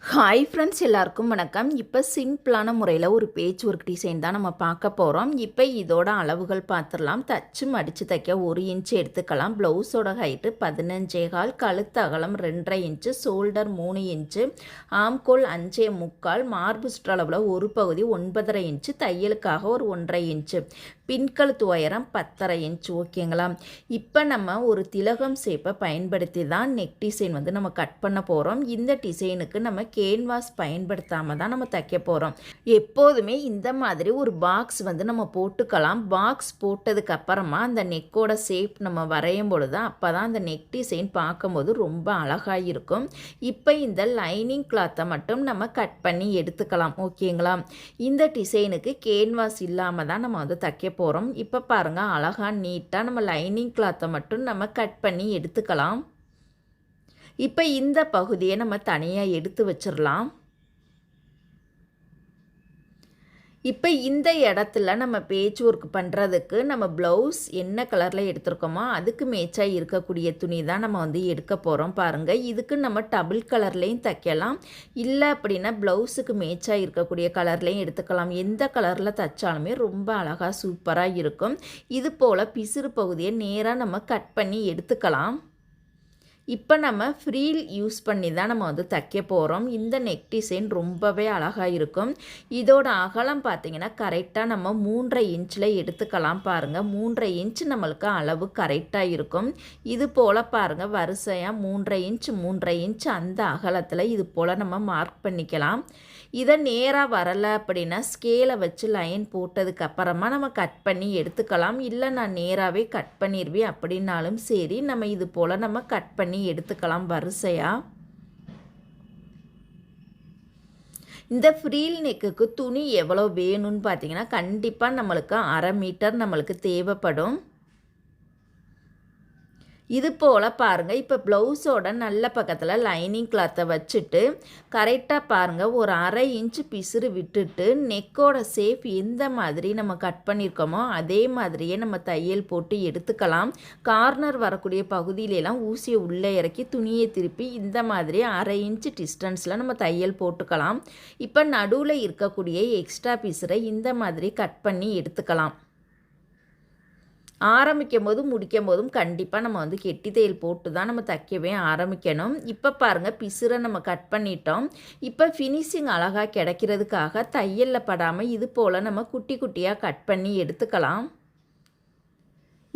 Hi friends, எல்லாருக்கும் வணக்கம். இப்போ சிம்பிளான முறையில் ஒரு பேட்ச் ஒர்க் டிசைன் தான் நம்ம பார்க்க போகிறோம். இப்போ இதோட அளவுகள் பார்த்துடலாம். தச்சு மடித்து தைக்க 1 இன்ச்சு எடுத்துக்கலாம். ப்ளவுஸோட ஹைட்டு 15.25, கழுத்து அகலம் 2.5 இன்ச்சு, ஷோல்டர் 3 இன்ச்சு, ஆம்கோல் 5.25, மார்பு சுற்றளவில் ஒரு பகுதி 9.5 இன்ச்சு, தையலுக்காக ஒரு 1.5 இன்ச்சு, பின்கழுத்து உயரம் 10.5 இன்ச். ஓகேங்களா? இப்போ நம்ம ஒரு திலகம் ஷேப்பை பயன்படுத்தி தான் நெக் டிசைன் வந்து நம்ம கட் பண்ண போகிறோம். இந்த டிசைனுக்கு நம்ம கேன்வாஸ் பயன்படுத்தாமல் தான் நம்ம தைக்க போகிறோம். எப்போதுமே இந்த மாதிரி ஒரு பாக்ஸ் வந்து நம்ம போட்டுக்கலாம். பாக்ஸ் போட்டதுக்கு அப்புறமா அந்த நெக்கோட ஷேப் நம்ம வரையும் பொழுது அப்போ தான் அந்த நெக் டிசைன் பார்க்கும்போது ரொம்ப அழகாக இருக்கும். இப்போ இந்த லைனிங் கிளாத்தை மட்டும் நம்ம கட் பண்ணி எடுத்துக்கலாம். ஓகேங்களா? இந்த டிசைனுக்கு கேன்வாஸ் இல்லாமல் தான் நம்ம வந்து தைக்க போகிறோம். இப்போ பாருங்கள், அழகாக நீட்டாக நம்ம லைனிங் கிளாத்தை மட்டும் நம்ம கட் பண்ணி எடுத்துக்கலாம். இப்போ இந்த பகுதியை நம்ம தனியாக எடுத்து வச்சிடலாம். இப்போ இந்த இடத்துல நம்ம பேட்ச் ஒர்க் பண்ணுறதுக்கு நம்ம ப்ளவுஸ் என்ன கலரில் எடுத்துருக்கோமோ அதுக்கு மேட்சாக இருக்கக்கூடிய துணி தான் நம்ம வந்து எடுக்க போகிறோம். பாருங்கள், இதுக்கு நம்ம டபுள் கலர்லேயும் தைக்கலாம், இல்லை அப்படின்னா ப்ளவுஸுக்கு மேட்சாக இருக்கக்கூடிய கலர்லேயும் எடுத்துக்கலாம். எந்த கலரில் தைச்சாலுமே ரொம்ப அழகாக சூப்பராக இருக்கும். இது போல் பிசுறு பகுதியை நேராக நம்ம கட் பண்ணி எடுத்துக்கலாம். இப்போ நம்ம ஃப்ரீல் யூஸ் பண்ணி தான் நம்ம வந்து தைக்க போகிறோம். இந்த நெக் டிசைன் ரொம்பவே அழகாக இருக்கும். இதோட அகலம் பார்த்திங்கன்னா கரெக்டாக நம்ம 3.5 இன்ச்சில் எடுத்துக்கலாம். பாருங்கள், 3.5 இன்ச் நம்மளுக்கு அளவு கரெக்டாக இருக்கும். இது போல் பாருங்கள், வரிசையாக 3.5 இன்ச் 3.5 இன்ச் அந்த அகலத்தில் இது போல் நம்ம மார்க் பண்ணிக்கலாம். இதை நேராக வரலை அப்படின்னா ஸ்கேலை வச்சு லைன் போட்டதுக்கு அப்புறமா நம்ம கட் பண்ணி எடுத்துக்கலாம். இல்லை நான் நேராகவே கட் பண்ணிடுவேன் அப்படின்னாலும் சரி, நம்ம இது போல் நம்ம கட் பண்ணி எடுத்துக்கலாம் வரிசையாக. இந்த ஃப்ரீல் நெக்குக்கு துணி எவ்வளோ வேணும்னு பார்த்தீங்கன்னா கண்டிப்பாக நம்மளுக்கு 1/2 மீட்டர் நம்மளுக்கு தேவைப்படும். இது போல் பாருங்கள், இப்போ ப்ளவுஸோட நல்ல பக்கத்தில் லைனிங் கிளாத்தை வச்சுட்டு கரெக்டாக பாருங்கள், ஒரு 1/2 இன்ச்சு பிசுறு விட்டுட்டு நெக்கோட ஷேப் எந்த மாதிரி நம்ம கட் பண்ணியிருக்கோமோ அதே மாதிரியே நம்ம தையல் போட்டு எடுத்துக்கலாம். கார்னர் வரக்கூடிய பகுதியிலலாம் ஊசியை உள்ளே இறக்கி துணியை திருப்பி இந்த மாதிரி 1/2 இன்ச்சு டிஸ்டன்ஸில் நம்ம தையல் போட்டுக்கலாம். இப்போ நடுவில் இருக்கக்கூடிய எக்ஸ்ட்ரா பிசுரை இந்த மாதிரி கட் பண்ணி எடுத்துக்கலாம். ஆரம்பிக்கும் போதும் முடிக்கும் போதும் கண்டிப்பாக நம்ம வந்து கெட்டி தையல் போட்டு தான் நம்ம தைக்கவே ஆரம்பிக்கணும். இப்போ பாருங்கள், பிசுரை நம்ம கட் பண்ணிட்டோம். இப்போ ஃபினிஷிங் அழகாக கிடைக்கிறதுக்காக தையலில் படாமல் இது போல் நம்ம குட்டி குட்டியாக கட் பண்ணி எடுத்துக்கலாம்.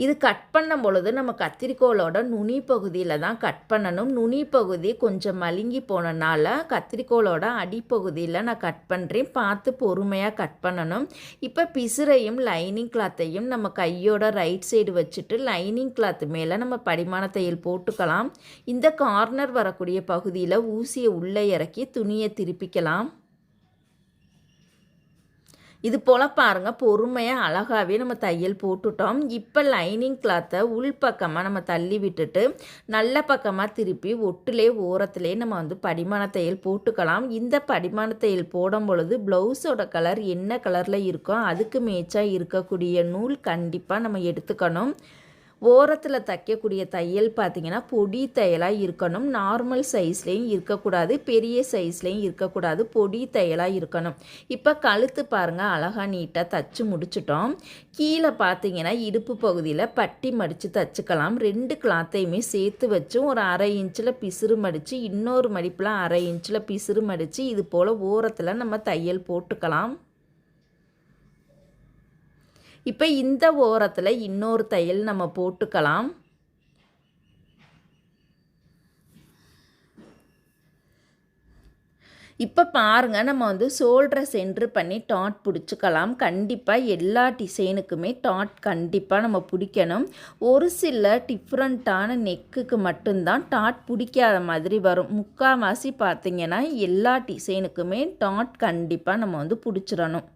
இது கட் பண்ணும் பொழுது நம்ம கத்திரிக்கோலோட நுனி பகுதியில் தான் கட் பண்ணணும். நுனி பகுதி கொஞ்சம் மழுங்கி போனனால கத்திரிக்கோலோட அடிப்பகுதியில் நான் கட் பண்ணுறேன். பார்த்து பொறுமையாக கட் பண்ணணும். இப்போ பிசுரையும் லைனிங் கிளாத்தையும் நம்ம கையோட ரைட் சைடு வச்சுட்டு லைனிங் கிளாத் மேலே நம்ம படிமான தையல் போட்டுக்கலாம். இந்த கார்னர் வரக்கூடிய பகுதியில் ஊசியை உள்ளே இறக்கி துணியை திருப்பிக்கலாம். இது போல் பாருங்கள், பொறுமையாக அழகாகவே நம்ம தையல் போட்டுட்டோம். இப்போ லைனிங் கிளாத்தை உள்பக்கமாக நம்ம தள்ளி விட்டுட்டு நல்ல பக்கமாக திருப்பி ஒட்டுலே ஓரத்துலேயே நம்ம வந்து படிமான தையல் போட்டுக்கலாம். இந்த படிமான தையல் போடும் பொழுது ப்ளவுஸோட கலர் என்ன கலரில் இருக்கோ அதுக்கு மேட்சாக இருக்கக்கூடிய நூல் கண்டிப்பாக நம்ம எடுத்துக்கணும். ஓரத்தில் தைக்கக்கூடிய தையல் பார்த்திங்கன்னா பொடி தையலாக இருக்கணும். நார்மல் சைஸ்லேயும் இருக்கக்கூடாது, பெரிய சைஸ்லேயும் இருக்கக்கூடாது, பொடி தையலாக இருக்கணும். இப்போ கழுத்து பாருங்கள், அழகாக நீட்டாக தைச்சி முடிச்சிட்டோம். கீழே பார்த்திங்கன்னா இடுப்பு பகுதியில் பட்டி மடித்து தைச்சிக்கலாம். 2 கிளாத்தையுமே சேர்த்து வச்சு ஒரு 1/2 இன்ச்சில் பிசுறு மடித்து இன்னொரு மடிப்பில் 1/2 இன்ச்சில் பிசுறு மடித்து இது போல் ஓரத்தில் நம்ம தையல் போட்டுக்கலாம். இப்போ இந்த ஓரத்தில் இன்னொரு தையல் நம்ம போட்டுக்கலாம். இப்போ பாருங்கள், நம்ம வந்து ஷோல்டரை சென்ட்ரு பண்ணி டாட் பிடிச்சிக்கலாம். கண்டிப்பாக எல்லா டிசைனுக்குமே டாட் கண்டிப்பாக நம்ம பிடிக்கணும். ஒரு சில டிஃப்ரெண்ட்டான நெக்குக்கு மட்டும்தான் டாட் பிடிக்காத மாதிரி வரும். முக்கால்வாசி பார்த்திங்கன்னா எல்லா டிசைனுக்குமே டாட் கண்டிப்பாக நம்ம வந்து பிடிச்சிடணும்.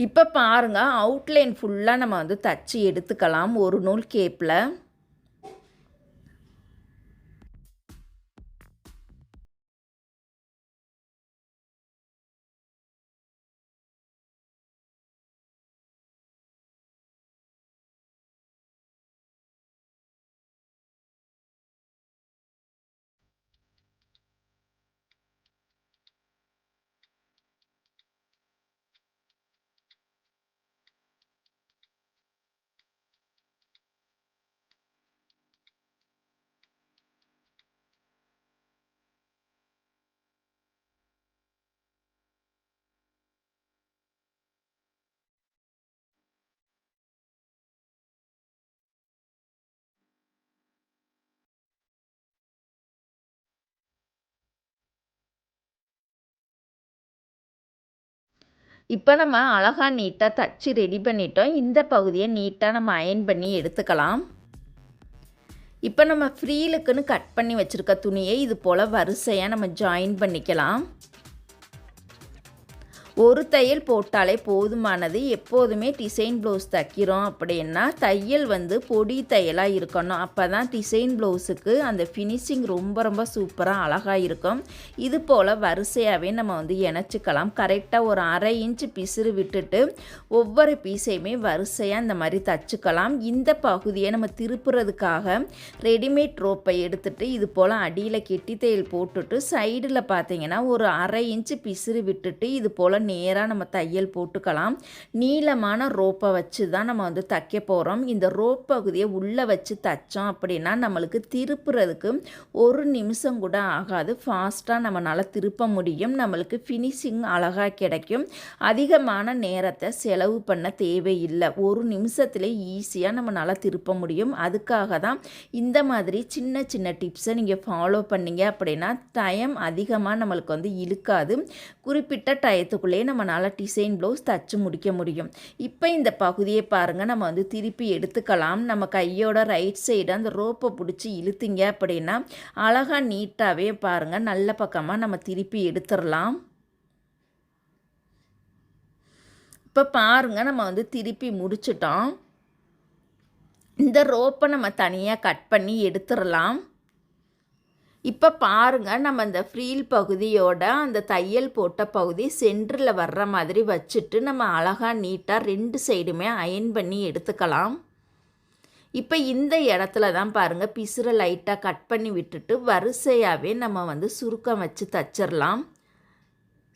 இப்போ பாருங்கள், அவுட்லைன் ஃபுல்லாக நம்ம வந்து தச்சு எடுத்துக்கலாம் ஒரு நூல் கேப்பில். இப்போ நம்ம அழகா நீட்டாக தச்சு ரெடி பண்ணிட்டோம். இந்த பகுதியை நீட்டாக நம்ம அயர்ன் பண்ணி எடுத்துக்கலாம். இப்போ நம்ம ஃப்ரீலுக்குன்னு கட் பண்ணி வச்சுருக்க துணியை இது போல் வரிசையாக நம்ம ஜாயின் பண்ணிக்கலாம். ஒரு தையல் போட்டாலே போதுமானது. எப்போதுமே டிசைன் ப்ளவுஸ் தைக்கிறோம் அப்படின்னா தையல் பொடி தையலாக இருக்கணும். அப்போ தான் டிசைன் ப்ளவுஸுக்கு அந்த ஃபினிஷிங் ரொம்ப ரொம்ப சூப்பராக அழகாக இருக்கும். இது போல் வரிசையாகவே நம்ம இணைச்சிக்கலாம். கரெக்டாக ஒரு 1/2 இன்ச்சு பிசுறு விட்டுட்டு ஒவ்வொரு பீஸையுமே வரிசையாக இந்த மாதிரி தச்சுக்கலாம். இந்த பகுதியை நம்ம திருப்புறதுக்காக ரெடிமேட் ரோப்பை எடுத்துகிட்டு இது போல் அடியில் கெட்டி தையல் போட்டுட்டு சைடில் பார்த்தீங்கன்னா ஒரு 1/2 இன்ச்சு பிசுறு விட்டுட்டு இது போல் நேராக நம்ம தையல் போட்டுக்கலாம். நீளமான ரோப்பை வச்சு தான் நம்ம தைக்க போகிறோம். இந்த ரோப் பகுதியை உள்ளே வச்சு தைச்சோம் அப்படின்னா நம்மளுக்கு திருப்புறதுக்கு 1 நிமிஷம் கூட ஆகாது. ஃபாஸ்ட்டாக நம்மளால் திருப்ப முடியும். நம்மளுக்கு ஃபினிஷிங் அழகாக கிடைக்கும். அதிகமான நேரத்தை செலவு பண்ண தேவையில்லை. 1 நிமிஷத்துல ஈஸியாக நம்மளால் திருப்ப முடியும். அதுக்காக தான் இந்த மாதிரி சின்ன சின்ன டிப்ஸை நீங்கள் ஃபாலோ பண்ணிங்க அப்படின்னா டைம் அதிகமாக நம்மளுக்கு இழுக்காது. குறிப்பிட்ட டயத்துக்குள்ளே நம்மளால் டிசைன் ப்ளவுஸ் தச்சு முடிக்க முடியும். இப்போ இந்த பகுதியை பாருங்கள், நம்ம திருப்பி எடுத்துக்கலாம். நம்ம கையோட ரைட் சைடு அந்த ரோப்பை பிடிச்சி இழுத்தீங்க அப்படின்னா அழகாக நீட்டாகவே பாருங்கள் நல்ல பக்கமாக நம்ம திருப்பி எடுத்துடலாம். இப்போ பாருங்கள் நம்ம திருப்பி முடிச்சிட்டோம். இந்த ரோப்பை நம்ம தனியாக கட் பண்ணி எடுத்துடலாம். இப்போ பாருங்கள் நம்ம இந்த ஃப்ரீல் பகுதியோட அந்த தையல் போட்ட பகுதி சென்டரில் வர்ற மாதிரி வச்சுட்டு நம்ம அழகாக நீட்டாக 2 சைடுமே அயர்ன் பண்ணி எடுத்துக்கலாம். இப்போ இந்த இடத்துல தான் பாருங்கள் பிசுரை லைட்டாக கட் பண்ணி விட்டுட்டு வரிசையாகவே நம்ம சுருக்கம் வச்சு தச்சிடலாம்.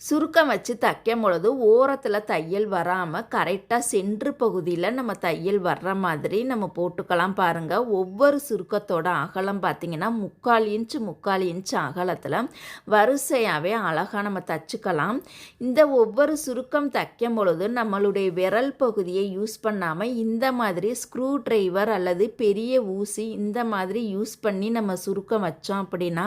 சுருக்கம் வச்சு தைக்கும் பொழுது ஓரத்தில் தையல் வராமல் கரெக்டாக சென்ட்ரு பகுதியில் நம்ம தையல் வர்ற மாதிரி நம்ம போட்டுக்கலாம். பாருங்கள் ஒவ்வொரு சுருக்கத்தோட அகலம் பார்த்திங்கன்னா 3/4 இன்ச்சு அகலத்தில் வரிசையாகவே அழகாக நம்ம தச்சுக்கலாம். இந்த ஒவ்வொரு சுருக்கம் தைக்கும் பொழுது நம்மளுடைய விரல் பகுதியை யூஸ் பண்ணாமல் இந்த மாதிரி ஸ்க்ரூ டிரைவர் அல்லது பெரிய ஊசி இந்த மாதிரி யூஸ் பண்ணி நம்ம சுருக்கம் வச்சோம் அப்படின்னா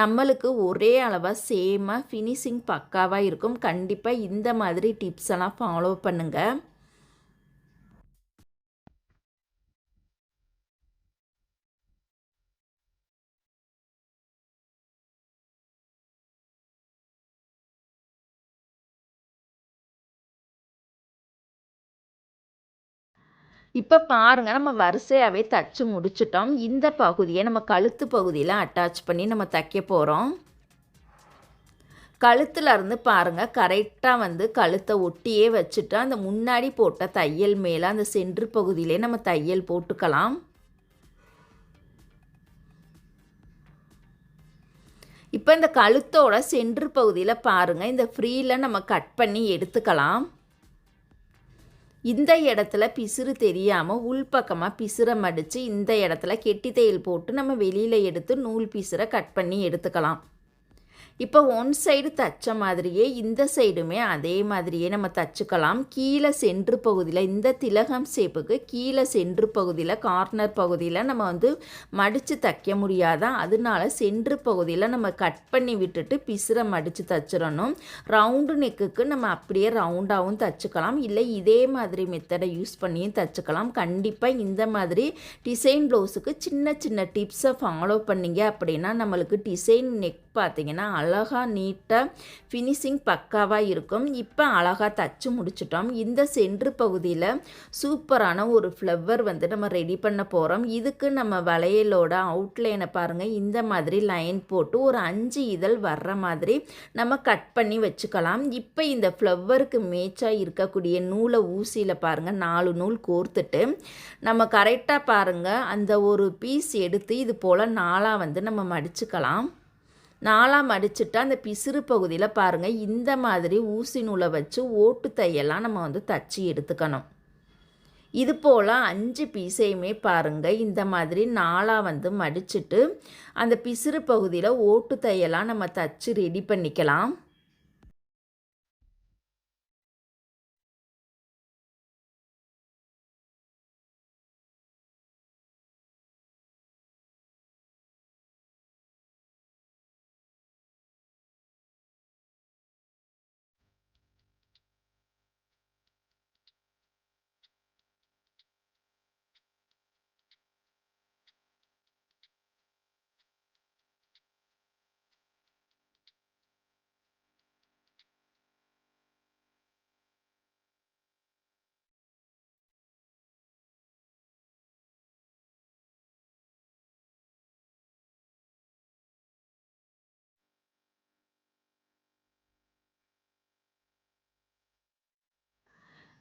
நம்மளுக்கு ஒரே அளவாக சேமாக ஃபினிஷிங் பக்காவாக இருக்கும். கண்டிப்பாக இந்த மாதிரி டிப்ஸ் எல்லாம் ஃபாலோ பண்ணுங்க. இப்போ பாருங்கள் நம்ம வரிசையாகவே தச்சு முடிச்சிட்டோம். இந்த பகுதியை நம்ம கழுத்து பகுதியில் அட்டாச் பண்ணி நம்ம தைக்க போகிறோம். கழுத்தில் இருந்து பாருங்கள் கரெக்டாக கழுத்தை ஒட்டியே வச்சுட்டு அந்த முன்னாடி போட்ட தையல் மேலே அந்த சென்ட்ரு பகுதியிலே நம்ம தையல் போட்டுக்கலாம். இப்போ இந்த கழுத்தோட சென்ட்ரு பகுதியில் பாருங்கள் இந்த ஃப்ரீயில் நம்ம கட் பண்ணி எடுத்துக்கலாம். இந்த இடத்துல பிசுறு தெரியாமல் உள்பக்கமாக பிசுரை மடித்து இந்த இடத்துல கெட்டி தையல் போட்டு நம்ம வெளியில் எடுத்து நூல் பிசுரை கட் பண்ணி எடுத்துக்கலாம். இப்போ ஒன் சைடு தைச்ச மாதிரியே இந்த சைடுமே அதே மாதிரியே நம்ம தச்சுக்கலாம். கீழே சென்ட்ரு பகுதியில் இந்த திலகம் ஷேப்புக்கு கீழே சென்ட்ரு பகுதியில் கார்னர் பகுதியில் நம்ம மடித்து தைக்க முடியாதா, அதனால சென்ட்ரு பகுதியில் நம்ம கட் பண்ணி விட்டுட்டு பிசுரை மடித்து தச்சிடணும். ரவுண்டு நெக்குக்கு நம்ம அப்படியே ரவுண்டாகவும் தச்சுக்கலாம், இல்லை இதே மாதிரி மெத்தடை யூஸ் பண்ணியும் தச்சுக்கலாம். கண்டிப்பாக இந்த மாதிரி டிசைன் ப்ளவுஸுக்கு சின்ன சின்ன டிப்ஸை ஃபாலோ பண்ணிங்க அப்படின்னா நம்மளுக்கு டிசைன் நெக் பார்த்திங்கன்னா அழகாக நீட்டாக ஃபினிஷிங் பக்காவாக இருக்கும். இப்போ அழகாக தச்சு முடிச்சிட்டோம். இந்த சென்ட்ரு பகுதியில் சூப்பரான ஒரு ஃப்ளவர் நம்ம ரெடி பண்ண போகிறோம். இதுக்கு நம்ம வளையலோட அவுட்லைனை பாருங்கள் இந்த மாதிரி லைன் போட்டு ஒரு 5 இதழ் வர்ற மாதிரி நம்ம கட் பண்ணி வச்சுக்கலாம். இப்போ இந்த ஃப்ளவருக்கு மேட்சாக இருக்கக்கூடிய நூலை ஊசியில் பாருங்கள் 4 நூல் கோர்த்துட்டு நம்ம கரெக்டாக பாருங்கள் அந்த ஒரு பீஸ் எடுத்து இது போல் 4ஆக நம்ம மடிச்சுக்கலாம். 4ஆக மடிச்சுட்டு அந்த பிசுறு பகுதியில் பாருங்கள் இந்த மாதிரி ஊசி நூலை வச்சு ஓட்டு தையெல்லாம் நம்ம தச்சு எடுத்துக்கணும். இது போல் 5 பீஸையுமே பாருங்கள் இந்த மாதிரி 4ஆக மடிச்சுட்டு அந்த பிசுறு பகுதியில் ஓட்டு தையெல்லாம் நம்ம தச்சு ரெடி பண்ணிக்கலாம்.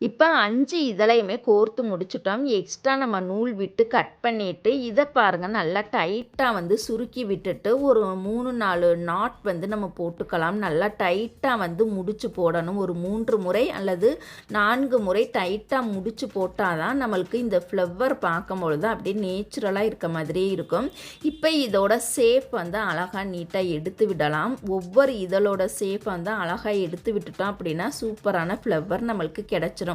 இப்போ 5 இதழையுமே கோர்த்து முடிச்சுட்டோம். எக்ஸ்ட்ரா நம்ம நூல் விட்டு கட் பண்ணிவிட்டு இதை பாருங்கள் நல்லா டைட்டாக வந்து சுருக்கி விட்டுட்டு ஒரு 3-4 நாட் வந்து நம்ம போட்டுக்கலாம். நல்லா டைட்டாக வந்து முடிச்சு போடணும். ஒரு 3 முறை அல்லது 4 முறை டைட்டாக முடிச்சு போட்டால் தான் நம்மளுக்கு இந்த ஃப்ளவர் பார்க்கும்பொழுது அப்படியே நேச்சுரலாக இருக்க மாதிரியே இருக்கும். இப்போ இதோட ஷேப் வந்து அழகாக நீட்டாக எடுத்து விடலாம். ஒவ்வொரு இதழோட ஷேப் வந்து அழகாக எடுத்து விட்டுட்டோம் அப்படின்னா சூப்பரான ஃப்ளவர் நம்மளுக்கு கிடச்சிரும்.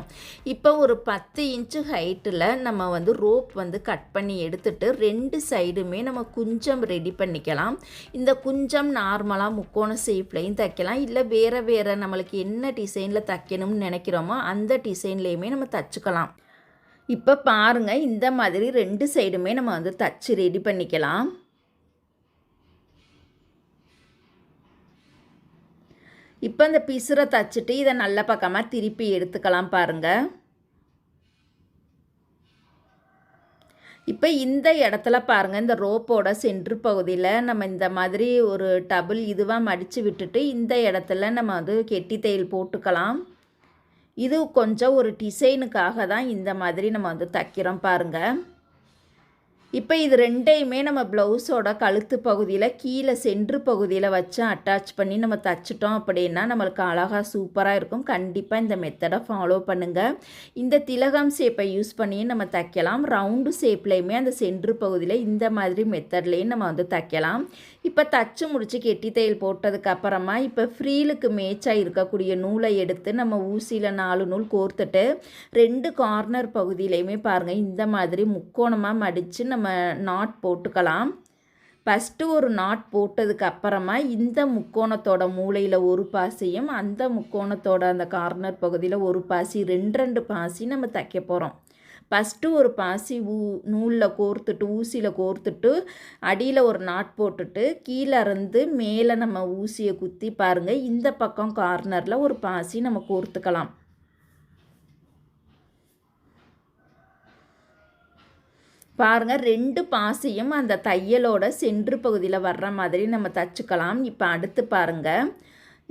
இப்போ ஒரு 10 இன்ச்சு ஹைட்டில் நம்ம வந்து ரோப் வந்து கட் பண்ணி எடுத்துட்டு 2 சைடுமே நம்ம குஞ்சம் ரெடி பண்ணிக்கலாம். இந்த குஞ்சம் நார்மலாக முக்கோண ஷேப்லையும் தைக்கலாம், இல்லை வேறு நம்மளுக்கு என்ன டிசைனில் தைக்கணும்னு நினைக்கிறோமோ அந்த டிசைன்லேயுமே நம்ம தைச்சிக்கலாம். இப்போ பாருங்கள், இந்த மாதிரி 2 சைடுமே நம்ம வந்து தச்சு ரெடி பண்ணிக்கலாம். இப்போ இந்த பிசுரை தச்சுட்டு இதை நல்ல பக்கமாக திருப்பி எடுத்துக்கலாம் பாருங்கள். இப்போ இந்த இடத்துல பாருங்கள், இந்த ரோப்போட சென்ட்ரு பகுதியில் நம்ம இந்த மாதிரி ஒரு டபுள் இதுவாக மடித்து விட்டுட்டு இந்த இடத்துல நம்ம வந்து கெட்டி தையல் போட்டுக்கலாம். இது கொஞ்சம் ஒரு டிசைனுக்காக தான் இந்த மாதிரி நம்ம வந்து தைக்கிறோம் பாருங்கள். இப்போ இது 2யுமே நம்ம ப்ளவுஸோட கழுத்து பகுதியில் கீழே சென்ட்ரு பகுதியில் வச்சு அட்டாச் பண்ணி நம்ம தைச்சிட்டோம் அப்படின்னா நம்மளுக்கு அழகாக சூப்பராக இருக்கும். கண்டிப்பாக இந்த மெத்தடை ஃபாலோ பண்ணுங்கள். இந்த திலகம் ஷேப்பை யூஸ் பண்ணி நம்ம தைக்கலாம். ரவுண்டு ஷேப்லேயுமே அந்த சென்ட்ரு பகுதியில் இந்த மாதிரி மெத்தட்லேயும் நம்ம வந்து தைக்கலாம். இப்போ தச்சு முடித்து கெட்டி தையல் போட்டதுக்கப்புறமா இப்போ ஃப்ரீலுக்கு மேட்சாக இருக்கக்கூடிய நூலை எடுத்து நம்ம ஊசியில் 4 நூல் கோர்த்துட்டு 2 கார்னர் பகுதியிலையுமே பாருங்கள் இந்த மாதிரி முக்கோணமாக மடித்து நம்ம நாட் போட்டுக்கலாம். ஃபஸ்ட்டு ஒரு நாட் போட்டதுக்கு அப்புறமா இந்த முக்கோணத்தோட மூலையில் ஒரு பாசியும் அந்த முக்கோணத்தோட அந்த கார்னர் பகுதியில் ஒரு பாசி 2 பாசி நம்ம தைக்க போகிறோம். ஃபஸ்ட்டு ஒரு பாசி நூலில் கோர்த்துட்டு ஊசியில் கோர்த்துட்டு அடியில் ஒரு நாட் போட்டுட்டு கீழே இருந்து மேலே நம்ம ஊசியை குத்தி பாருங்கள் இந்த பக்கம் கார்னரில் ஒரு பாசி நம்ம கோர்த்துக்கலாம். பாருங்கள், 2 பாசியும் அந்த தையலோட சென்ட்ரு பகுதியில் வர்ற மாதிரி நம்ம தச்சுக்கலாம். இப்போ அடுத்து பாருங்கள்,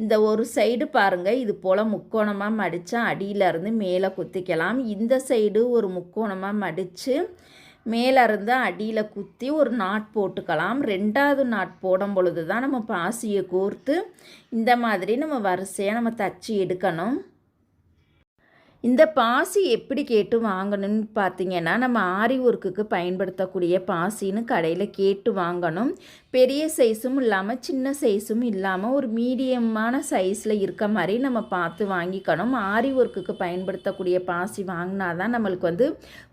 இந்த ஒரு சைடு பாருங்கள் இது போல் முக்கோணமாக மடித்தா அடியிலேருந்து மேலே குத்திக்கலாம். இந்த சைடு ஒரு முக்கோணமாக மடித்து மேலேருந்து அடியில் குத்தி ஒரு நாட் போட்டுக்கலாம். 2வது நாட் போடும் பொழுது தான் நம்ம பாசியை கோர்த்து இந்த மாதிரி நம்ம வரிசையாக நம்ம தச்சு எடுக்கணும். இந்த பாசி எப்படி கேட்டு வாங்கணும்னு பார்த்தீங்கன்னா நம்ம ஆரி ஒர்க்குக்கு பயன்படுத்தக்கூடிய பாசின்னு கடையில் கேட்டு வாங்கணும். பெரிய சைஸும் இல்லாமல் சின்ன சைஸும் இல்லாமல் ஒரு மீடியமான சைஸில் இருக்க மாதிரி நம்ம பார்த்து வாங்கிக்கணும். ஆரி ஒர்க்குக்கு பயன்படுத்தக்கூடிய பாசி வாங்கினா தான் நம்மளுக்கு வந்து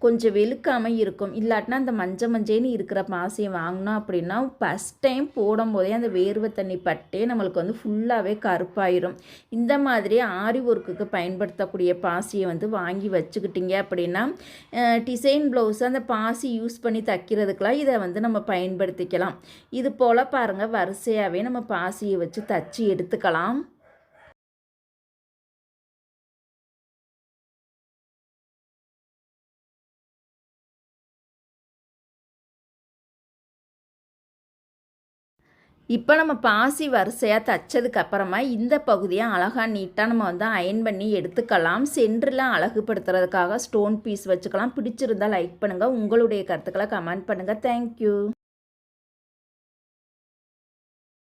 கொஞ்சம் வெளுக்காமல் இருக்கும். இல்லாட்டினா அந்த மஞ்சேன்னு இருக்கிற பாசியை வாங்கினோம் அப்படின்னா ஃபஸ்ட் டைம் போடும்போதே அந்த வேர்வை தண்ணி பட்டே நம்மளுக்கு வந்து ஃபுல்லாகவே கருப்பாயிரும். இந்த மாதிரி ஆரி ஒர்க்குக்கு பயன்படுத்தக்கூடிய பாசியை வந்து வாங்கி வச்சுக்கிட்டிங்க அப்படின்னா டிசைன் ப்ளவுஸ் அந்த பாசி யூஸ் பண்ணி தைக்கிறதுக்கெலாம் இதை வந்து நம்ம பயன்படுத்திக்கலாம். இது போல் பாருங்கள் வரிசையாகவே நம்ம பாசியை வச்சு தச்சு எடுத்துக்கலாம். இப்போ நம்ம பாசி வரிசையாக தைச்சதுக்கப்புறமா இந்த பகுதியை அழகாக நீட்டாக நம்ம வந்து அயன் பண்ணி எடுத்துக்கலாம். சென்டரில் அழகுபடுத்துறதுக்காக ஸ்டோன் பீஸ் வச்சுக்கலாம். பிடிச்சிருந்தால் லைக் பண்ணுங்கள். உங்களுடைய கருத்துக்களை கமெண்ட் பண்ணுங்கள். தேங்க்யூ.